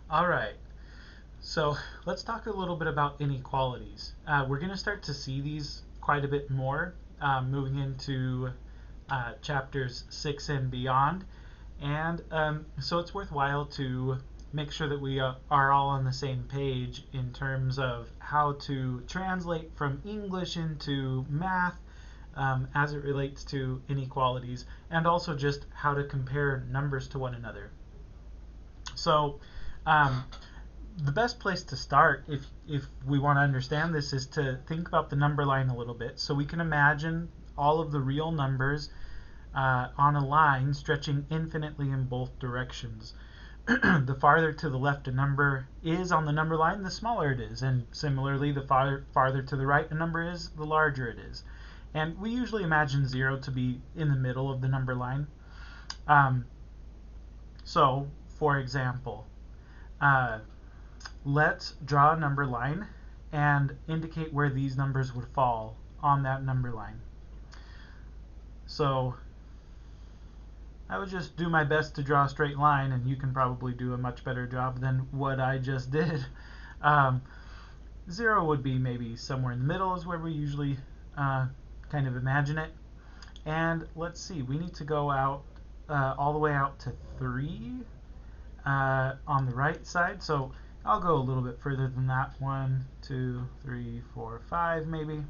All right, so let's talk a little bit about inequalities. We're going to start to see these quite a bit more moving into chapters 6 and beyond. And so it's worthwhile to make sure that we are all on the same page in terms of how to translate from English into math as it relates to inequalities, and also just how to compare numbers to one another. So, um, the best place to start, if we want to understand this, is to think about the number line a little bit. So we can imagine all of the real numbers on a line stretching infinitely in both directions. The farther to the left a number is on the number line, the smaller it is. And similarly, the farther to the right a number is, the larger it is. And we usually imagine 0 to be in the middle of the number line. Um, so, for example, uh, let's draw a number line and indicate where these numbers would fall on that number line. So I would just do my best to draw a straight line, and you can probably do a much better job than what I just did. Um, 0 would be maybe somewhere in the middle is where we usually kind of imagine it. And let's see, we need to go out all the way out to 3 on the right side. So I'll go a little bit further than that. 1, 2, 3, 4, 5 maybe.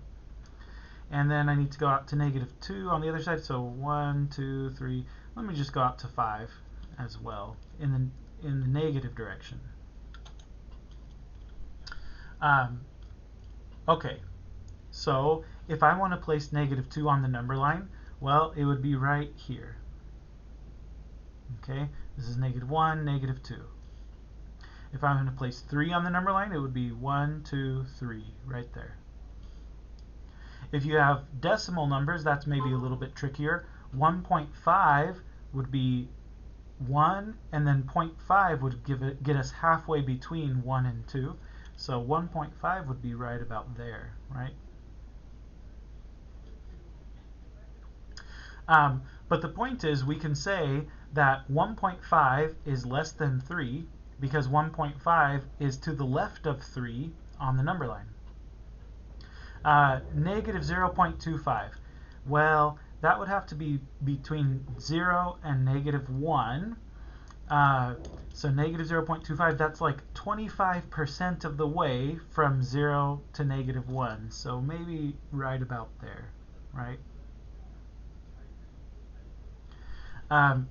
And then I need to go out to -2 on the other side. So 1, 2, 3. Let me just go out to 5 as well in the negative direction. Okay, so if I want to place -2 on the number line, well, it would be right here. Okay, this is -1, -2. If I'm going to place 3 on the number line, it would be 1, 2, 3, right there. If you have decimal numbers, that's maybe a little bit trickier. 1.5 would be 1, and then 0.5 would get us halfway between 1 and 2. So 1.5 would be right about there, right? But the point is, we can say that 1.5 is less than 3 because 1.5 is to the left of 3 on the number line. Negative 0.25. Well, that would have to be between 0 and -1. So negative 0.25, that's like 25% of the way from 0 to -1. So maybe right about there, right?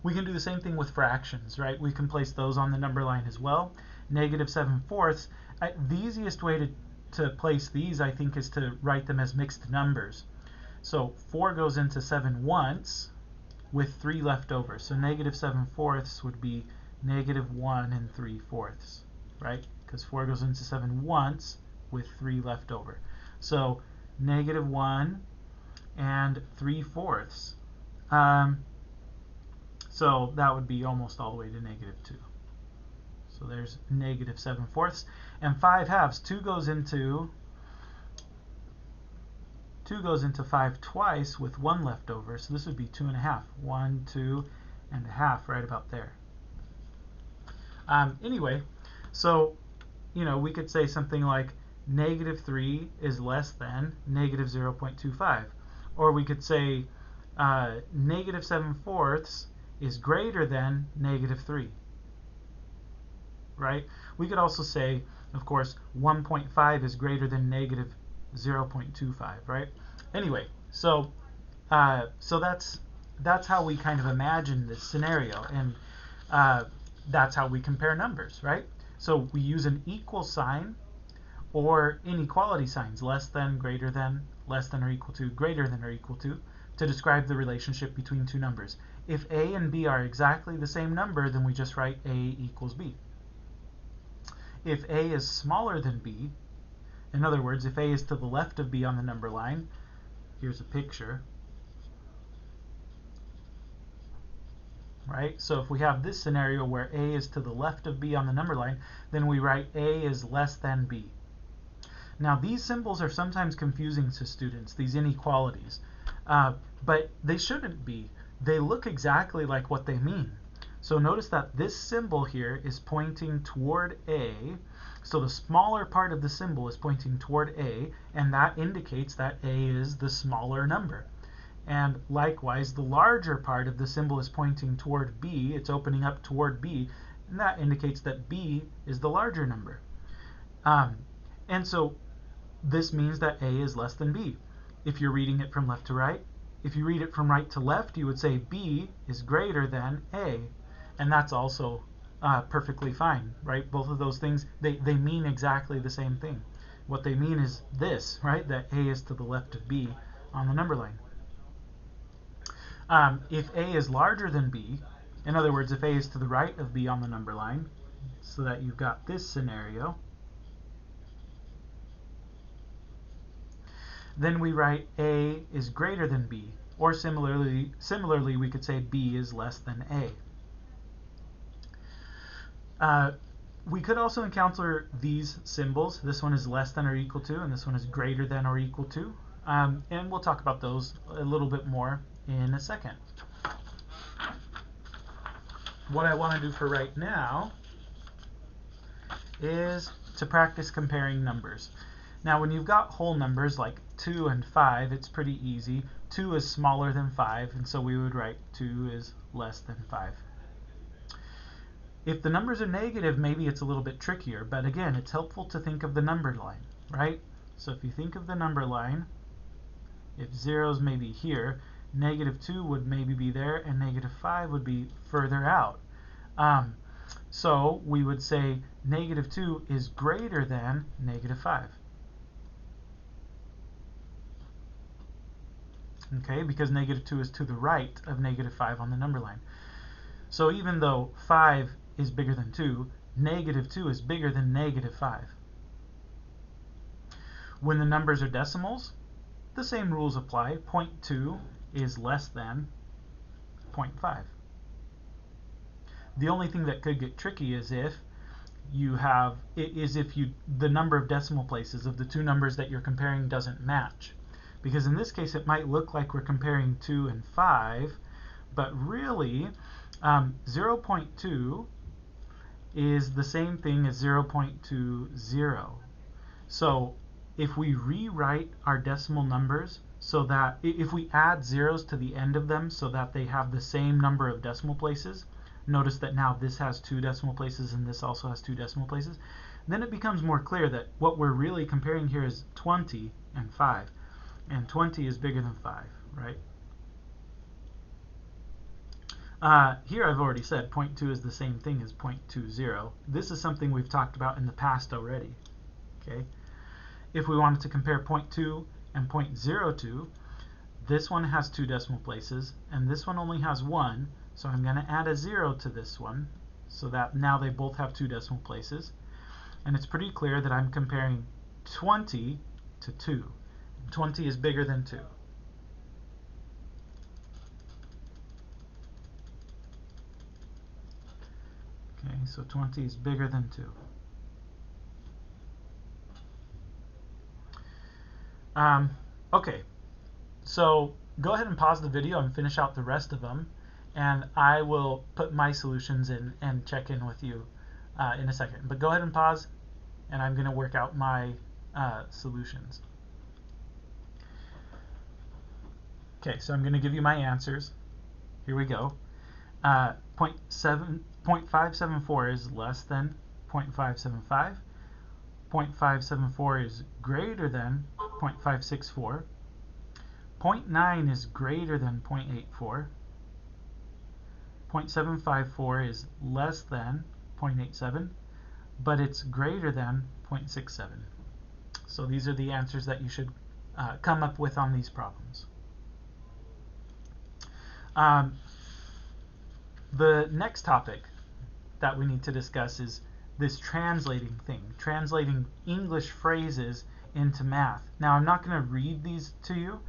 We can do the same thing with fractions, right? We can place those on the number line as well. -7/4. The easiest way to place these, I think, is to write them as mixed numbers. So 4 goes into 7 once with 3 left over. So -7/4 would be -1 3/4, right? Because 4 goes into 7 once with 3 left over. So -1 3/4. So that would be almost all the way to -2. So there's -7/4. And 5 halves. 2 goes into 5 twice with 1 left over. So this would be 2 1/2. 1, 2 1/2, right about there. Anyway, so we could say something like -3 is less than -0.25, or we could say -7/4 is greater than -3, right? We could also say, of course, 1.5 is greater than -0.25, right? Anyway, so that's how we kind of imagine this scenario, and that's how we compare numbers, right? So we use an equal sign or inequality signs, less than, greater than, less than or equal to, greater than or equal to describe the relationship between two numbers. If a and b are exactly the same number, then we just write a equals b. If a is smaller than b, in other words, if a is to the left of b on the number line, here's a picture, right? So if we have this scenario where a is to the left of b on the number line, then we write a is less than b. Now these symbols are sometimes confusing to students, these inequalities, but they shouldn't be. They look exactly like what they mean. So notice that this symbol here is pointing toward A. So the smaller part of the symbol is pointing toward A, and that indicates that A is the smaller number. And likewise, the larger part of the symbol is pointing toward B. It's opening up toward B, and that indicates that B is the larger number. And so this means that A is less than B. If you're reading it from left to right, if you read it from right to left, you would say B is greater than A. And that's also perfectly fine, right? Both of those things, they mean exactly the same thing. What they mean is this, right? That A is to the left of B on the number line. If A is larger than B, in other words, if A is to the right of B on the number line, so that you've got this scenario, then we write A is greater than B, or similarly we could say B is less than A. We could also encounter these symbols. This one is less than or equal to, and this one is greater than or equal to. And we'll talk about those a little bit more in a second. What I want to do for right now is to practice comparing numbers. Now when you've got whole numbers like 2 and 5, it's pretty easy. 2 is smaller than 5, and so we would write 2 is less than 5. If the numbers are negative, maybe it's a little bit trickier, but again, it's helpful to think of the number line, right? So if you think of the number line, if zeros may be here, -2 would maybe be there, and -5 would be further out. So we would say -2 is greater than -5. Okay, because -2 is to the right of -5 on the number line. So even though 5 is bigger than 2, -2 is bigger than -5. When the numbers are decimals, the same rules apply. 0.2 is less than 0.5. The only thing that could get tricky is if the number of decimal places of the two numbers that you're comparing doesn't match. Because in this case it might look like we're comparing 2 and 5, but really 0.2 is the same thing as 0.20. So if we rewrite our decimal numbers so that if we add zeros to the end of them so that they have the same number of decimal places, notice that now this has 2 decimal places and this also has 2 decimal places, then it becomes more clear that what we're really comparing here is 20 and 5. And 20 is bigger than 5, right? Here I've already said 0.2 is the same thing as 0.20. This is something we've talked about in the past already. Okay. If we wanted to compare 0.2 and 0.02, this one has 2 decimal places and this one only has 1, so I'm going to add a 0 to this one so that now they both have 2 decimal places. And it's pretty clear that I'm comparing 20 to 2. 20 is bigger than 2. Okay, so 20 is bigger than 2. Okay, so go ahead and pause the video and finish out the rest of them, and I will put my solutions in and check in with you in a second. But go ahead and pause, and I'm going to work out my solutions. Okay, so I'm going to give you my answers. Here we go. 0.574 is less than 0.575. 0.574 is greater than 0.564. 0.9 is greater than 0.84. 0.754 is less than 0.87, but it's greater than 0.67. So these are the answers that you should come up with on these problems. The next topic that we need to discuss is this translating thing, translating English phrases into math. Now I'm not going to read these to you,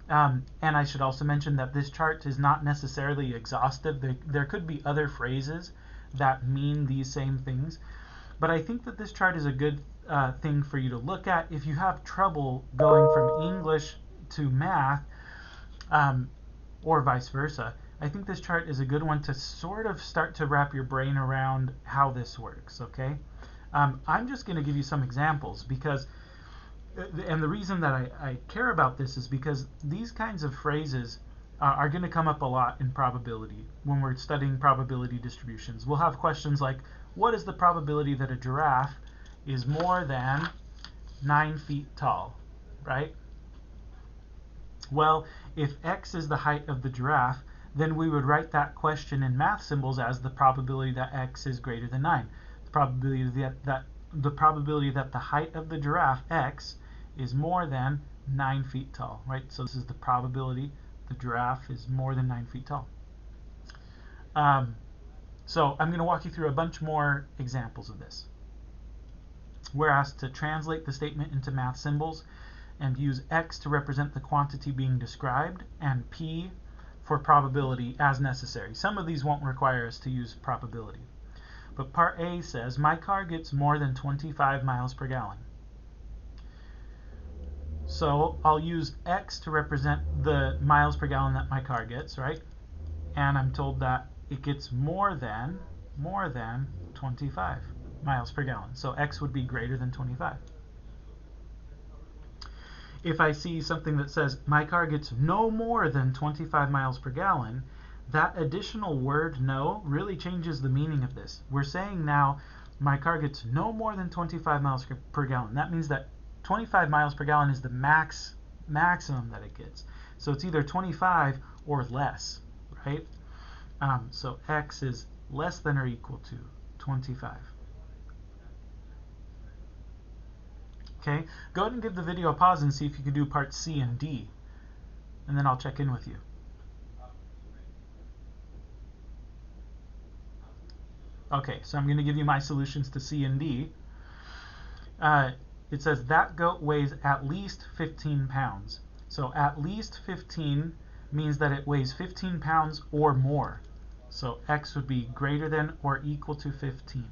and I should also mention that this chart is not necessarily exhaustive. There could be other phrases that mean these same things, but I think that this chart is a good thing for you to look at if you have trouble going from English to math, or vice versa. I think this chart is a good one to sort of start to wrap your brain around how this works, okay? I'm just going to give you some examples because, and the reason that I care about this is because these kinds of phrases are going to come up a lot in probability when we're studying probability distributions. We'll have questions like, what is the probability that a giraffe is more than 9 feet tall, right? Well, if x is the height of the giraffe, then we would write that question in math symbols as the probability that x is greater than 9. The probability that the height of the giraffe, x, is more than 9 feet tall, right? So this is the probability the giraffe is more than 9 feet tall. So I'm going to walk you through a bunch more examples of this. We're asked to translate the statement into math symbols and use x to represent the quantity being described and p for probability as necessary. Some of these won't require us to use probability. But part A says, my car gets more than 25 miles per gallon. So I'll use x to represent the miles per gallon that my car gets, right? And I'm told that it gets more than 25 miles per gallon. So x would be greater than 25. If I see something that says my car gets no more than 25 miles per gallon, that additional word no really changes the meaning of this. We're saying now my car gets no more than 25 miles per gallon. That means that 25 miles per gallon is the maximum that it gets. So it's either 25 or less, right? So x is less than or equal to 25. Okay, go ahead and give the video a pause and see if you can do parts C and D, and then I'll check in with you. Okay, so I'm going to give you my solutions to C and D. It says that goat weighs at least 15 pounds. So at least 15 means that it weighs 15 pounds or more. So x would be greater than or equal to 15.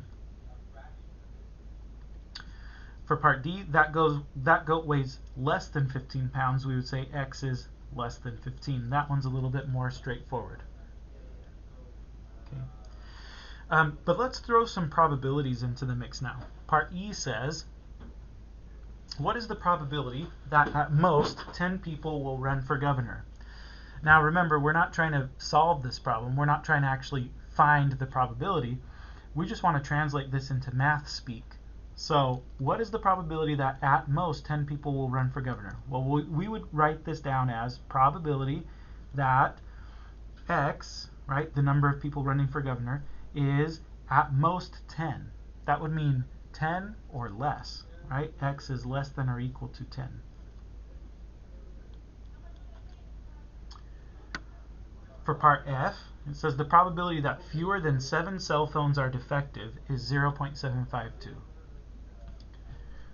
For part D, that goat weighs less than 15 pounds. We would say x is less than 15. That one's a little bit more straightforward. Okay. But let's throw some probabilities into the mix now. Part E says, what is the probability that at most 10 people will run for governor? Now remember, we're not trying to solve this problem. We're not trying to actually find the probability. We just want to translate this into math speak. So what is the probability that at most 10 people will run for governor? Well, we would write this down as probability that x, right, the number of people running for governor, is at most 10. That would mean 10 or less, right? X is less than or equal to 10. For part F, it says the probability that fewer than 7 cell phones are defective is 0.752.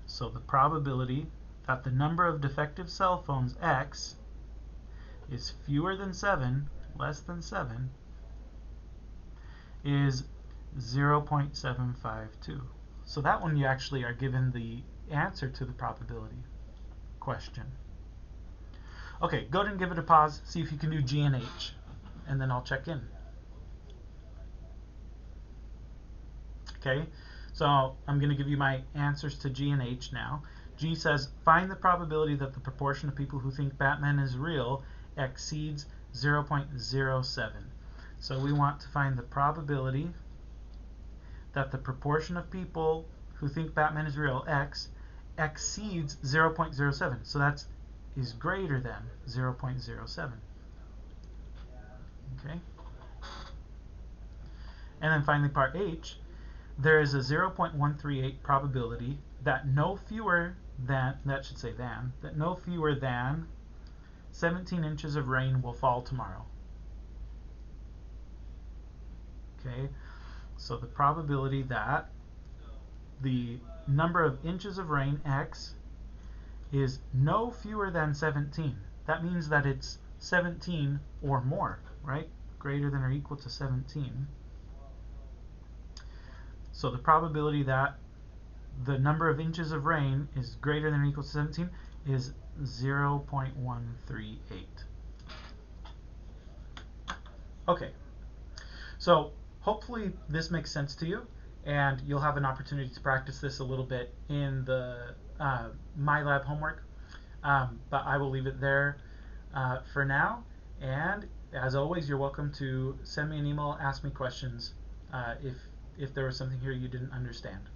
So the probability that the number of defective cell phones, x, is fewer than 7, less than 7, is 0.752. So that one you actually are given the answer to the probability question. Okay, go ahead and give it a pause, see if you can do G and H, and then I'll check in. Okay, so I'm going to give you my answers to G and H now. G says, find the probability that the proportion of people who think Batman is real exceeds 0.07. So we want to find the probability that the proportion of people who think Batman is real, x, exceeds 0.07. So that is greater than 0.07. Okay. And then finally part H, there is a 0.138 probability that no fewer than, that no fewer than 17 inches of rain will fall tomorrow. Okay, so the probability that the number of inches of rain, x, is no fewer than 17. That means that it's 17 or more, right? Greater than or equal to 17. So the probability that the number of inches of rain is greater than or equal to 17 is 0.138. Okay, so hopefully this makes sense to you, and you'll have an opportunity to practice this a little bit in the My Lab homework. But I will leave it there for now. And as always, you're welcome to send me an email, ask me questions if there was something here you didn't understand.